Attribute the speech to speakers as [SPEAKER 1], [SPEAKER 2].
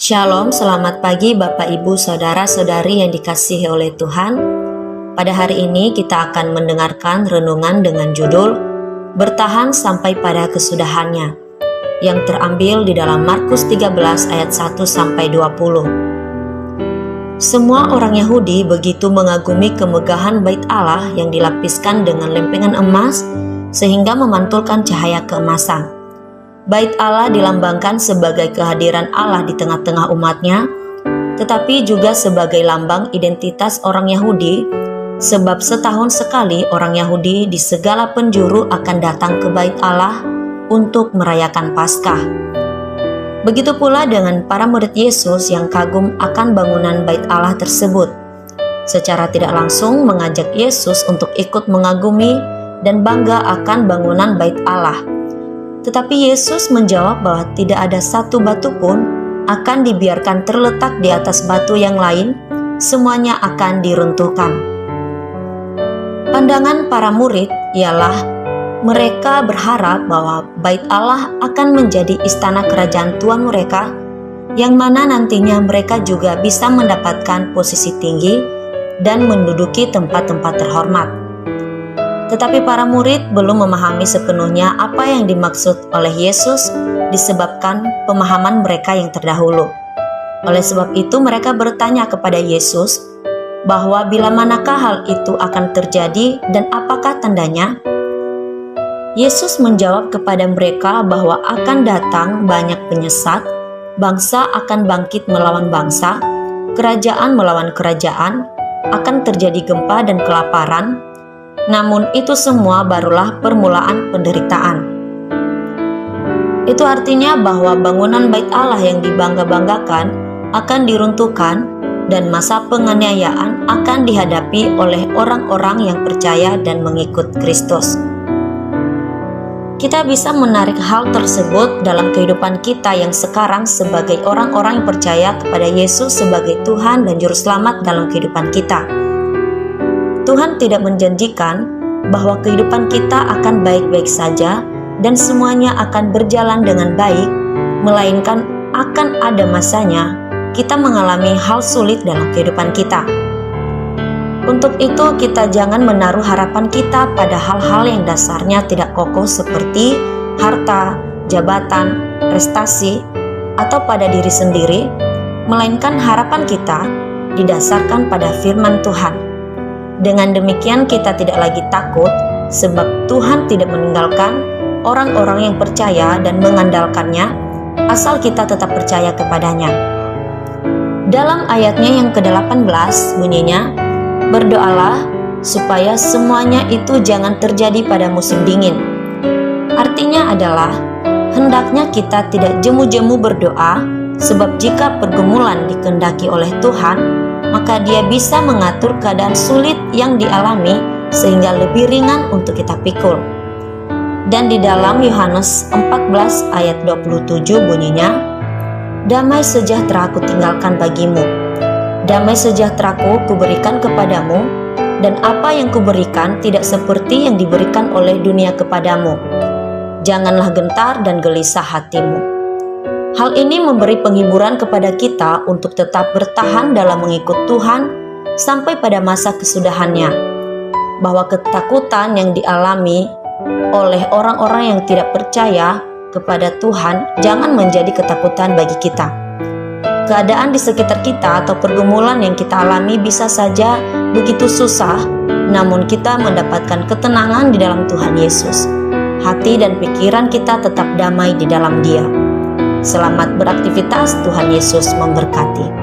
[SPEAKER 1] Shalom, selamat pagi Bapak Ibu Saudara-saudari yang dikasihi oleh Tuhan. Pada hari ini kita akan mendengarkan renungan dengan judul Bertahan sampai pada kesudahannya, yang terambil di dalam Markus 13 ayat 1-20. Semua orang Yahudi begitu mengagumi kemegahan bait Allah yang dilapiskan dengan lempengan emas sehingga memantulkan cahaya keemasan. Bait Allah dilambangkan sebagai kehadiran Allah di tengah-tengah umatnya, tetapi juga sebagai lambang identitas orang Yahudi, sebab setahun sekali orang Yahudi di segala penjuru akan datang ke bait Allah untuk merayakan Paskah. Begitu pula dengan para murid Yesus yang kagum akan bangunan bait Allah tersebut. Secara tidak langsung mengajak Yesus untuk ikut mengagumi dan bangga akan bangunan bait Allah. Tetapi Yesus menjawab bahwa tidak ada satu batu pun akan dibiarkan terletak di atas batu yang lain, semuanya akan diruntuhkan. Pandangan para murid ialah mereka berharap bahwa bait Allah akan menjadi istana kerajaan Tuhan mereka, yang mana nantinya mereka juga bisa mendapatkan posisi tinggi dan menduduki tempat-tempat terhormat. Tetapi para murid belum memahami sepenuhnya apa yang dimaksud oleh Yesus disebabkan pemahaman mereka yang terdahulu. Oleh sebab itu mereka bertanya kepada Yesus bahwa bila manakah hal itu akan terjadi dan apakah tandanya? Yesus menjawab kepada mereka bahwa akan datang banyak penyesat, bangsa akan bangkit melawan bangsa, kerajaan melawan kerajaan, akan terjadi gempa dan kelaparan. Namun itu semua barulah permulaan penderitaan. Itu artinya bahwa bangunan bait Allah yang dibangga-banggakan akan diruntuhkan dan masa penganiayaan akan dihadapi oleh orang-orang yang percaya dan mengikut Kristus. Kita bisa menarik hal tersebut dalam kehidupan kita yang sekarang sebagai orang-orang yang percaya kepada Yesus sebagai Tuhan dan Juru Selamat dalam kehidupan kita. Tuhan tidak menjanjikan bahwa kehidupan kita akan baik-baik saja dan semuanya akan berjalan dengan baik, melainkan akan ada masanya kita mengalami hal sulit dalam kehidupan kita. Untuk itu kita jangan menaruh harapan kita pada hal-hal yang dasarnya tidak kokoh seperti harta, jabatan, prestasi, atau pada diri sendiri, melainkan harapan kita didasarkan pada firman Tuhan. Dengan demikian kita tidak lagi takut sebab Tuhan tidak meninggalkan orang-orang yang percaya dan mengandalkannya asal kita tetap percaya kepadanya. Dalam ayatnya yang ke-18 bunyinya, berdoalah supaya semuanya itu jangan terjadi pada musim dingin. Artinya adalah hendaknya kita tidak jemu-jemu berdoa, sebab jika pergumulan dikehendaki oleh Tuhan, maka Dia bisa mengatur keadaan sulit yang dialami sehingga lebih ringan untuk kita pikul. Dan di dalam Yohanes 14 ayat 27 bunyinya, damai sejahtera ku tinggalkan bagimu, damai sejahteraku kuberikan kepadamu, dan apa yang kuberikan tidak seperti yang diberikan oleh dunia kepadamu. Janganlah gentar dan gelisah hatimu. Hal ini memberi penghiburan kepada kita untuk tetap bertahan dalam mengikut Tuhan sampai pada masa kesudahannya, bahwa ketakutan yang dialami oleh orang-orang yang tidak percaya kepada Tuhan jangan menjadi ketakutan bagi kita. Keadaan di sekitar kita atau pergumulan yang kita alami bisa saja begitu susah, namun kita mendapatkan ketenangan di dalam Tuhan Yesus. Hati dan pikiran kita tetap damai di dalam Dia. Selamat beraktivitas, Tuhan Yesus memberkati.